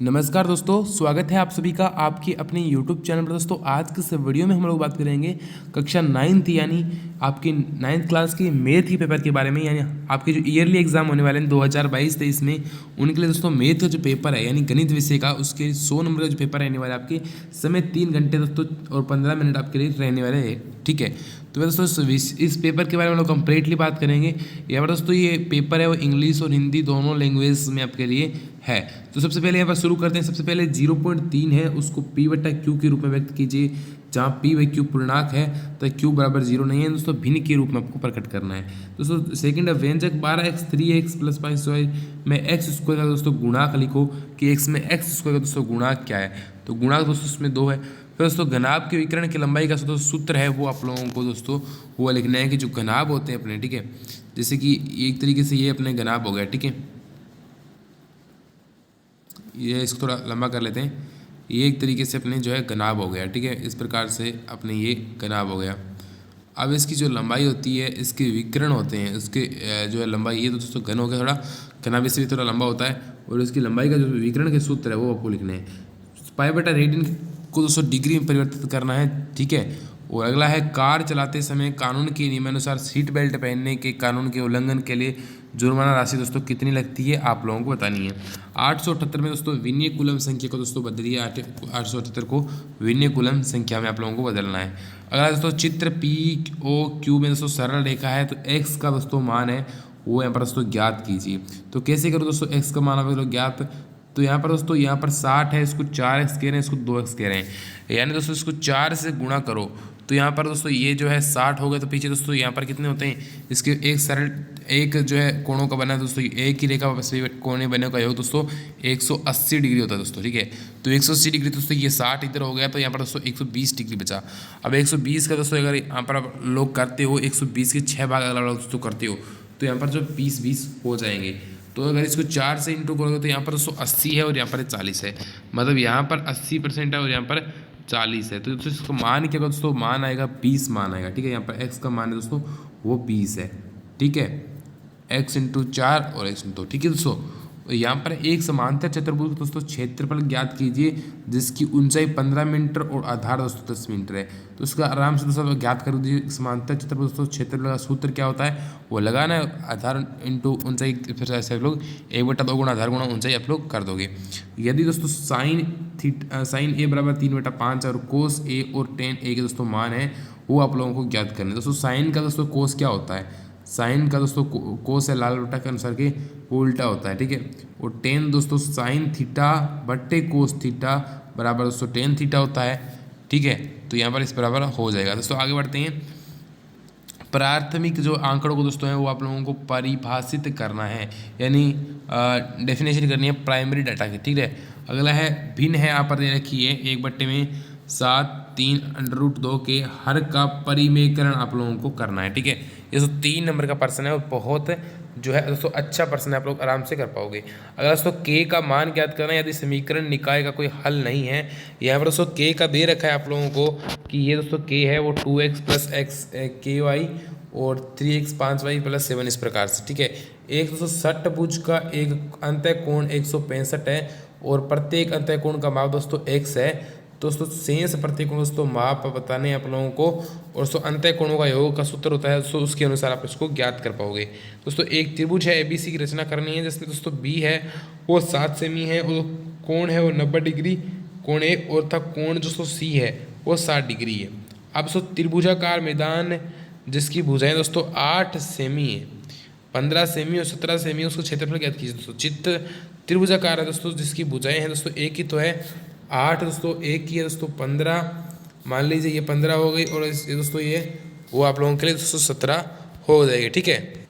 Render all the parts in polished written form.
नमस्कार दोस्तों, स्वागत है आप सभी का आपकी अपने YouTube चैनल पर। दोस्तों आज के इस वीडियो में हम लोग बात करेंगे कक्षा 9th यानी आपकी 9th क्लास की मैथ के पेपर के बारे में। यानी आपके जो ईयरली एग्जाम होने वाले हैं 2022-23 में, उनके लिए दोस्तों मैथ का जो पेपर है यानी गणित विषय का, उसके 100 नंबर का जो पेपर रहने वाला है आपके समय 3 घंटे दोस्तों और 15 मिनट आपके लिए रहने वाले हैं। ठीक है, तो दोस्तों इस पेपर के बारे में हम लोग कंप्लीटली बात करेंगे। यहाँ पर दोस्तों ये पेपर है वो इंग्लिश और हिंदी दोनों लैंग्वेज में आपके लिए है। तो सबसे पहले यहाँ पर शुरू करते हैं। सबसे पहले 0.3 है उसको P/Q के रूप में व्यक्त कीजिए, जहाँ P/Q पूर्णांक है तो Q बराबर 0 नहीं है दोस्तों, भिन्न के रूप में आपको प्रकट करना है। दोस्तों सेकंड है व्यंजक 12x 3x + 5y में x स्क्वायर का दोस्तों गुणांक लिखो कि x में x स्क्वायर का दोस्तों गुणांक क्या है। तो गुणांक दोस्तों इसमें 2 है। फिर दोस्तों घनाभ के विकर्ण की लंबाई का सूत्र है वो आप लोगों को दोस्तों वो लिखना है कि जो घनाभ होते हैं अपने, ठीक है, जैसे कि एक तरीके से ये अपने घनाभ हो गया। ठीक है, ये इसको थोड़ा लंबा कर लेते हैं। ये एक तरीके से अपने जो है घनाभ हो गया। ठीक है, इस प्रकार से अपने ये घनाभ हो गया। अब इसकी जो लंबाई होती है, इसके विकर्ण होते हैं, उसके जो है लंबाई, ये तो दोस्तों घन हो गया, थोड़ा घनाभ इससे भी थोड़ा लंबा होता है। और इसकी लंबाई का जो विकर्ण के सूत्र है वो आपको लिखने हैं। π/रेडियन को दोस्तों डिग्री में परिवर्तित करना है। ठीक है, और अगला है कार चलाते समय कानून के नियमानुसार सीट बेल्ट पहनने के कानून के उल्लंघन के लिए जुर्माना राशि दोस्तों कितनी लगती है आप लोगों को बतानी है। 878 में दोस्तों विनय कूलम संख्या को दोस्तों बदलिए। 878 को विनय कूलम संख्या में आप लोगों को बदलना है। अगला दोस्तों चित्र POQ में दोस्तों सरल रेखा है, तो x का दोस्तों मान है वो यहाँ पर दोस्तों ज्ञात कीजिए। तो कैसे करो दोस्तों x का मान आप लोग ज्ञात, तो यहाँ पर दोस्तों यहाँ पर 60 है, इसको 4x कह रहे हैं, इसको 2x कह रहे हैं, यानी दोस्तों इसको 4 से गुणा करो तो यहाँ पर दोस्तों ये जो है 60 हो गए। तो पीछे दोस्तों यहाँ पर कितने होते हैं, इसके एक सरल एक जो है कोणों का बना है दोस्तों, एक ही रेखा कोने बने का योग दोस्तों 180 डिग्री होता है दोस्तों। ठीक है, तो 180 डिग्री दोस्तों ये 60 इधर हो गया, तो यहाँ पर दोस्तों 120 डिग्री बचा। अब 120 का दोस्तों अगर यहाँ पर आप लोग करते हो 120 के 6 भाग अलग अलग दोस्तों करते हो, तो यहाँ पर जो 20 हो जाएंगे। तो अगर इसको 4 से इंटू करोगे तो यहाँ पर दोस्तों 80 है और यहाँ पर 40 है, मतलब यहाँ पर 80% है और यहाँ पर 40 है। तो दोस्तों इसको मान क्या होगा दोस्तों, मान आएगा 20 मान आएगा। ठीक है, यहाँ पर x का मान है दोस्तों वो 20 है। ठीक है, x × 4 और x × 2। ठीक है दोस्तों, यहाँ पर एक समांतर चतुर्भुज दोस्तों क्षेत्रफल ज्ञात कीजिए जिसकी ऊंचाई 15 मीटर और आधार दोस्तों 10 मीटर है। तो उसका आराम से दोस्तों ज्ञात कर दीजिए। समांतर चतुर्भुज दोस्तों क्षेत्रफल का सूत्र क्या होता है वो लगाना है, आधार इंटू ऊंचाई, फिर ऐसे आप लोग 1/2 गुणा आधार गुणा ऊंचाई आप लोग कर दोगे। यदि दोस्तों साइन A बराबर 3/5 और कोस A और टेन A के दोस्तों मान है वो आप लोगों को ज्ञात करना है। दोस्तों साइन का दोस्तों कोस क्या होता है, साइन का दोस्तों कोस है लाल बट्टा के अनुसार के उल्टा होता है। ठीक है, और टेन दोस्तों साइन थीटा बट्टे कोस थीटा बराबर दोस्तों टेन थीटा होता है। ठीक है, तो यहाँ पर इस बराबर हो जाएगा। दोस्तों आगे बढ़ते हैं। प्राथमिक जो आंकड़ों को दोस्तों है वो आप लोगों को परिभाषित करना है, यानी डेफिनेशन करनी है प्राइमरी डाटा की। ठीक है, अगला है भिन्न है, यहाँ पर दे रखी है 1/7 3 √2 के हर का परिमेयकरण आप लोगों को करना है। ठीक है, ये जो 3 नंबर का प्रश्न है वो बहुत जो है दोस्तों अच्छा प्रश्न है, आप लोग आराम से कर पाओगे। अगर दोस्तों k का मान ज्ञात करना है यदि समीकरण निकाय का कोई हल नहीं है, यहाँ पर दोस्तों k का दे रखा है आप लोगों को कि ये दोस्तों k है वो 2x + x ky और 3x 5y + 7 इस प्रकार से। ठीक है, एक दोस्तों षट्भुज का एक अंतःकोण 165 है और प्रत्येक अंतःकोण का माप दोस्तों x है। दोस्तों शेष प्रत्येक दोस्तों माप बताने आप लोगों को, और दोस्तों अंतःकोणों का योग का सूत्र होता है दोस्तों, उसके अनुसार आप इसको ज्ञात कर पाओगे। दोस्तों एक त्रिभुज है ABC की रचना करनी है जिसमें दोस्तों B है वो 7 सेमी है और कोण है वो 90 डिग्री कोण A और था कोण दोस्तों C है वो 60 डिग्री है। अब दोस्तों त्रिभुजाकार मैदान जिसकी भुजाएं दोस्तों 8 सेमी है, 15 सेमी और 17 सेमी, उसको क्षेत्रफल ज्ञात कीजिए। दोस्तों चित्र त्रिभुजाकार है दोस्तों जिसकी भुजाएं हैं दोस्तों एक ही तो है 8 दोस्तों, एक ही है दोस्तों 15, मान लीजिए ये 15 हो गई और ये दोस्तों ये वो आप लोगों के लिए दोस्तों 17 हो जाएगी। ठीक है,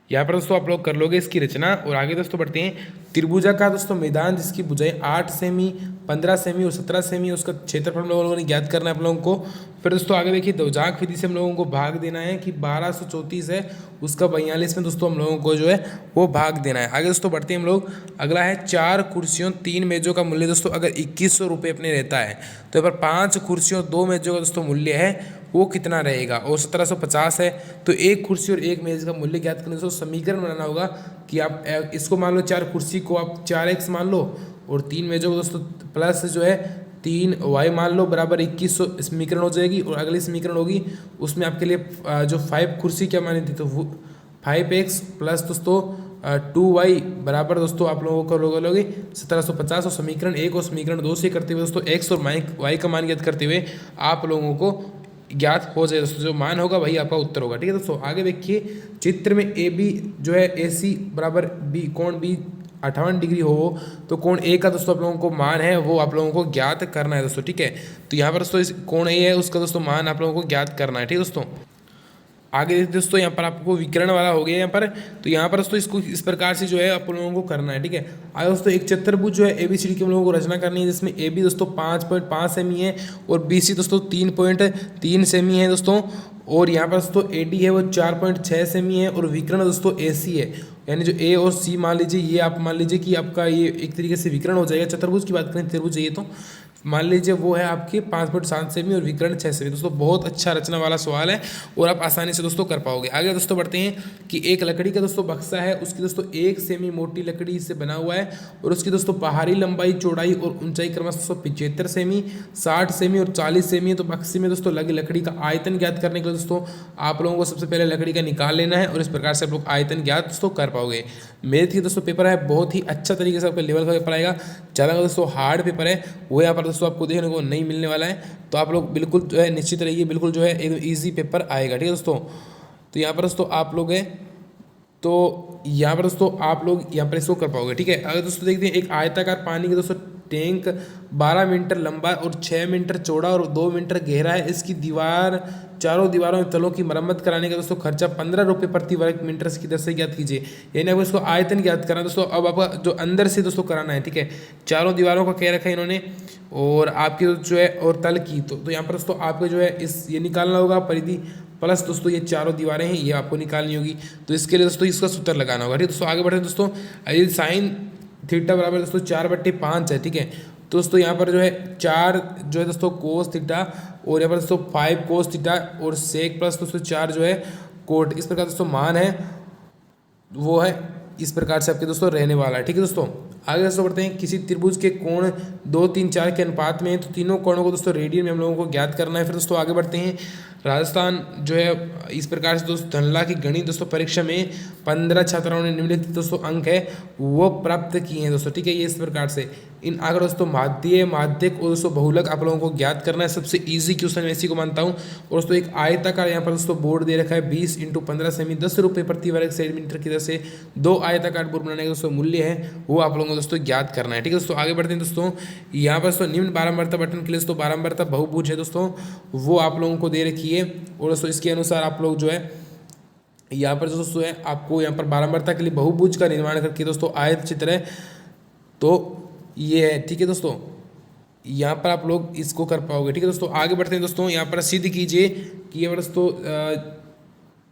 यहाँ पर दोस्तों आप लोग कर लोगे इसकी रचना। और आगे दोस्तों बढ़ते हैं। त्रिभुजा का दोस्तों मैदान जिसकी भुजाएं 8 सेमी 15 सेमी और 17 सेमी, उसका क्षेत्रफल हम लोगों ने ज्ञात करना है आप लोगों को। फिर दोस्तों आगे देखिए दोजाख विधि से हम लोगों को भाग देना है कि 1234 है उसका 42 में दोस्तों हम लोगों को जो है वो भाग देना है। आगे दोस्तों बढ़ते हैं हम लोग। अगला है 4 कुर्सियों 3 मेज़ों का मूल्य दोस्तों अगर 2100 रुपये अपने रहता है तो यहाँ पर 5 कुर्सियों 2 मेज़ों का दोस्तों मूल्य है वो कितना रहेगा, और 1750 है। तो एक कुर्सी और एक मेज़ का मूल्य ज्ञात करने दोस्तों समीकरण बनाना होगा कि आप इसको मान लो 4 कुर्सी को आप 4x मान लो और 3 मेज़ों को दोस्तों प्लस जो है 3y मान लो बराबर 2100 समीकरण हो जाएगी। और अगली समीकरण होगी उसमें आपके लिए जो 5 कुर्सी क्या मानी थी तो 5x प्लस दोस्तों 2y बराबर दोस्तों आप लोगों को लोगे 1750। और समीकरण 1 और समीकरण 2 से करते हुए दोस्तों x और y का मान ज्ञात करते हुए आप लोगों को ज्ञात हो जाए दोस्तों, जो मान होगा वही आपका उत्तर होगा। ठीक है दोस्तों, आगे देखिए चित्र में ए बी जो है ए सी बराबर बी कोण बी 58 डिग्री हो तो कोण ए का दोस्तों आप लोगों को मान है वो आप लोगों को ज्ञात करना है दोस्तों। ठीक है, तो यहाँ पर दोस्तों इस कोण ए है उसका दोस्तों मान आप लोगों को ज्ञात करना है। ठीक है दोस्तों, आगे दोस्तों यहाँ पर आपको विकर्ण वाला हो गया यहाँ पर, तो यहाँ पर दोस्तों इसको इस प्रकार से जो है आप लोगों को करना है। ठीक है, आगे दोस्तों एक चतुर्भुज जो है ABCD की हम लोगों को रचना करनी है जिसमें AB दोस्तों 5.5 सेमी है और BC दोस्तों 3.3 सेमी है दोस्तों, और यहाँ पर दोस्तों AD है वो 4.6 सेमी है और विकर्ण दोस्तों AC है। यानी जो A और C मान लीजिए ये आप मान लीजिए कि आपका ये एक तरीके से विकर्ण हो जाएगा। चतुर्भुज की बात करें त्रिभुज चाहिए तो मान लीजिए वो है आपके 5.7 सेमी और विकर्ण 6 सेमी। दोस्तों बहुत अच्छा रचना वाला सवाल है और आप आसानी से दोस्तों कर पाओगे। आगे दोस्तों बढ़ते हैं कि एक लकड़ी का दोस्तों बक्सा है उसकी दोस्तों 1 सेमी मोटी लकड़ी से बना हुआ है और उसकी दोस्तों बाहरी लंबाई चौड़ाई और ऊंचाई क्रमशः दोस्तों 75 सेमी 60 सेमी और 40 सेमी है। तो बक्से में दोस्तों लगी लकड़ी का आयतन ज्ञात करने के लिए दोस्तों आप लोगों को सबसे पहले लकड़ी का निकाल लेना है और इस प्रकार से आप लोग आयतन ज्ञात दोस्तों कर पाओगे। मैथ की दोस्तों पेपर है बहुत ही अच्छा तरीके से आपका लेवल का पेपर आएगा। ज़्यादा दोस्तों हार्ड पेपर है वो यहाँ पर दोस्तों आपको देखने को नहीं मिलने वाला है, तो आप लोग बिल्कुल जो है निश्चित रहिए, बिल्कुल जो है एकदम ईजी पेपर आएगा। ठीक है दोस्तों, तो यहाँ पर दोस्तों आप लोग हैं तो यहाँ पर दोस्तों आप लोग यहाँ पर इसको कर पाओगे। ठीक है, अगर दोस्तों देखते हैं एक आयताकार पानी के दोस्तों टैंक 12 मीटर लंबा और 6 मीटर चौड़ा और 2 मीटर गहरा है। इसकी चारों दीवारों में तलों की मरम्मत कराने का दोस्तों खर्चा 15 रुपये प्रति वर्ग मीटर की दर से ज्ञात कीजिए। यानी आपको इसको आयतन ज्ञात करना दोस्तों। अब आपका जो अंदर से दोस्तों कराना है, ठीक है, चारों दीवारों का कह रखा है इन्होंने और आपकी जो है और तल की तो यहाँ पर दोस्तों आपको जो है ये निकालना होगा परिधि प्लस दोस्तों ये चारों दीवारें हैं ये आपको निकालनी होगी। तो इसके लिए दोस्तों इसका सूत्र लगाना होगा। ठीक है दोस्तों, आगे बढ़ते हैं दोस्तों। ये साइन थीटा बराबर दोस्तों 4/5 है। ठीक है, तो दोस्तों यहाँ पर जो है 4 जो है दोस्तों कोस थीटा और यहाँ पर दोस्तों 5 कोस थीटा और सेक प्लस दोस्तों 4 जो है कोट, इस प्रकार दोस्तों मान है वो है इस प्रकार से आपके दोस्तों रहने वाला है। ठीक है दोस्तों, आगे दोस्तों बढ़ते हैं। किसी त्रिभुज के कोण 2, 3, 4 के अनुपात में है तो तीनों कोणों को दोस्तों रेडियन में हम लोगों को ज्ञात करना है। फिर दोस्तों आगे बढ़ते हैं। राजस्थान जो है इस प्रकार से दोस्तों धनला की गणित दोस्तों परीक्षा में 15 छात्राओं ने निम्नलिखित दोस्तों अंक है वो प्राप्त किए हैं दोस्तों। ठीक है, ये इस प्रकार से इन आंकड़ों दोस्तों माध्य माध्यक और दोस्तों बहुलक आप लोगों को ज्ञात करना है। सबसे ईजी क्वेश्चन मैं इसी को मानता हूँ। और दोस्तों एक आयताकार यहाँ पर दोस्तों बोर्ड दे रखा है 20 × 15 सेमी 10 रुपये प्रति वर्ग सेंटीमीटर की दर से 2 आयताकार बोर्ड बनाने का दोस्तों मूल्य है वो आप लोगों को दोस्तों ज्ञात करना है। ठीक है दोस्तों, आगे बढ़ते हैं दोस्तों। यहाँ पर दोस्तों निम्न बारंबारता बटन के लिए दोस्तों बारंबारता बहुभुज है दोस्तों वो आप लोगों को दे रखी है और दोस्तों इसके अनुसार आप लोग जो है यहाँ पर दोस्तों है आपको यहाँ पर बारंबारता के लिए बहुभुज का निर्माण करके दोस्तों आयत चित्र है तो ये है। ठीक है दोस्तों, यहाँ पर आप लोग इसको कर पाओगे। ठीक है दोस्तों, आगे बढ़ते हैं दोस्तों। यहाँ पर सिद्ध कीजिए कि ये दोस्तों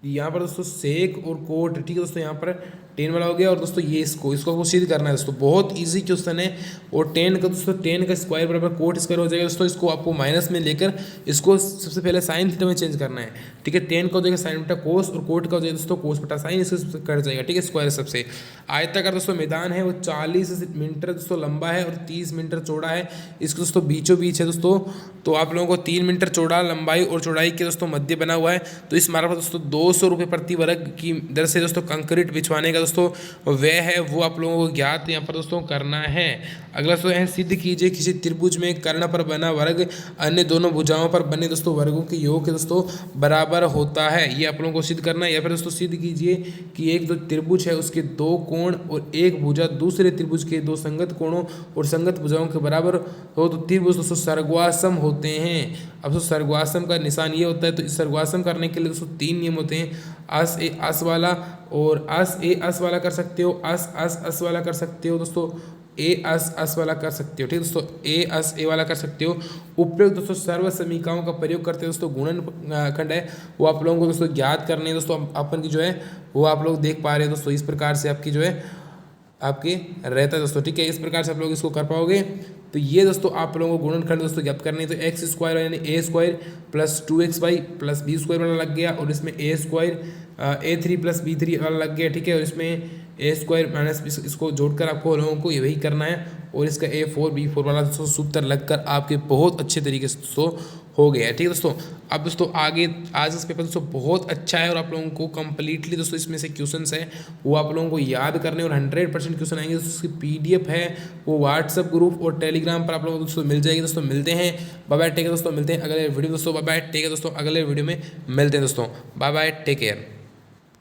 यहाँ पर दोस्तों सेक और कोट, ठीक है दोस्तों, यहाँ पर 10 वाला हो गया और दोस्तों ये इसको सिद्ध करना है दोस्तों। बहुत इजी क्वेश्चन है और 10 का दोस्तों 10 का स्क्वायर बराबर कोट स्क्वायर हो जाएगा दोस्तों। इसको आपको माइनस में लेकर इसको सबसे पहले साइन थीटा में चेंज करना है। ठीक है, 10 का हो जाएगा साइन बटा कोस और कोट का हो जाएगा दोस्तों कोस बटा साइन, इसको कट जाएगा। ठीक है, स्क्वायर सबसे आयताकार दोस्तों मैदान है वो 40 मीटर दोस्तों लंबा है और 30 मीटर चौड़ा है। इसको दोस्तों बीचों बीच है दोस्तों, तो आप लोगों को 3 मीटर चौड़ा लंबाई और चौड़ाई के दोस्तों मध्य बना हुआ है। तो इस मार्ग पर दोस्तों 200 रुपये प्रति वर्ग की दर से दोस्तों कंक्रीट बिछवाने का दोस्तों वह है वो आप लोगों को ज्ञात यहाँ पर दोस्तों करना है। अगला दोस्तों है सिद्ध कीजिए किसी त्रिभुज में कर्ण पर बना वर्ग अन्य दोनों भुजाओं पर बने दोस्तों वर्गों के योग के दोस्तों बराबर होता है। ये आप लोगों को सिद्ध करना है। या फिर दोस्तों सिद्ध कीजिए कि एक जो त्रिभुज है उसके 2 कोण और एक भुजा दूसरे त्रिभुज के 2 संगत कोणों और संगत भुजाओं के बराबर हो तो त्रिभुज दोस्तों सर्गवासम होते हैं। अब दोस्तों सर्गवासम का निशान ये होता है, तो इस सर्गवासम करने के लिए दोस्तों 3 नियम होते हैं। आस वाला और अस ए अस वाला कर सकते हो, अस वाला कर सकते हो दोस्तों, ए अस वाला कर सकते हो। ठीक है दोस्तों, ए अस ए वाला कर सकते हो। उपयुक्त दोस्तों सर्व समीकरणों का प्रयोग करते हैं दोस्तों, गुणनखंड है वो आप लोगों को दोस्तों ज्ञात करने हैं दोस्तों। अपन की जो है वो आप लोग देख पा रहे हैं दोस्तों, इस प्रकार से आपकी जो है आपके रहता है दोस्तों। ठीक है, इस प्रकार से आप लोग इसको कर पाओगे। तो ये दोस्तों आप लोगों को गुणनखंड दोस्तों ज्ञात करनी है। तो एक्स स्क्वायर यानी a square plus 2xy plus b square वाला लग गया, और इसमें ए स्क्वायर A3 प्लस B3 वाला लग गया। ठीक है, और इसमें ए स्क्वायर माइनस इसको जोड़कर आपको लोगों को यही करना है, और इसका A4 B4 वाला दोस्तों सूत्र लगकर आपके बहुत अच्छे तरीके से दोस्तों हो गया है। ठीक है दोस्तों, अब दोस्तों आगे आज इस पेपर दोस्तों बहुत अच्छा है, और आप लोगों को कंप्लीटली दोस्तों इसमें से क्वेश्चंस है वो आप लोगों को याद करने, और 100% क्वेश्चन आएंगे दोस्तों। उसकी PDF है वो व्हाट्सएप ग्रुप और टेलीग्राम पर आप लोगों को दोस्तों मिल जाएगी दोस्तों। मिलते हैं, बाय बाय, टेक केयर दोस्तों, मिलते हैं अगले वीडियो दोस्तों, बाय बाय, टेक केयर दोस्तों, अगले वीडियो में मिलते हैं दोस्तों, बाय बाय, टेक केयर।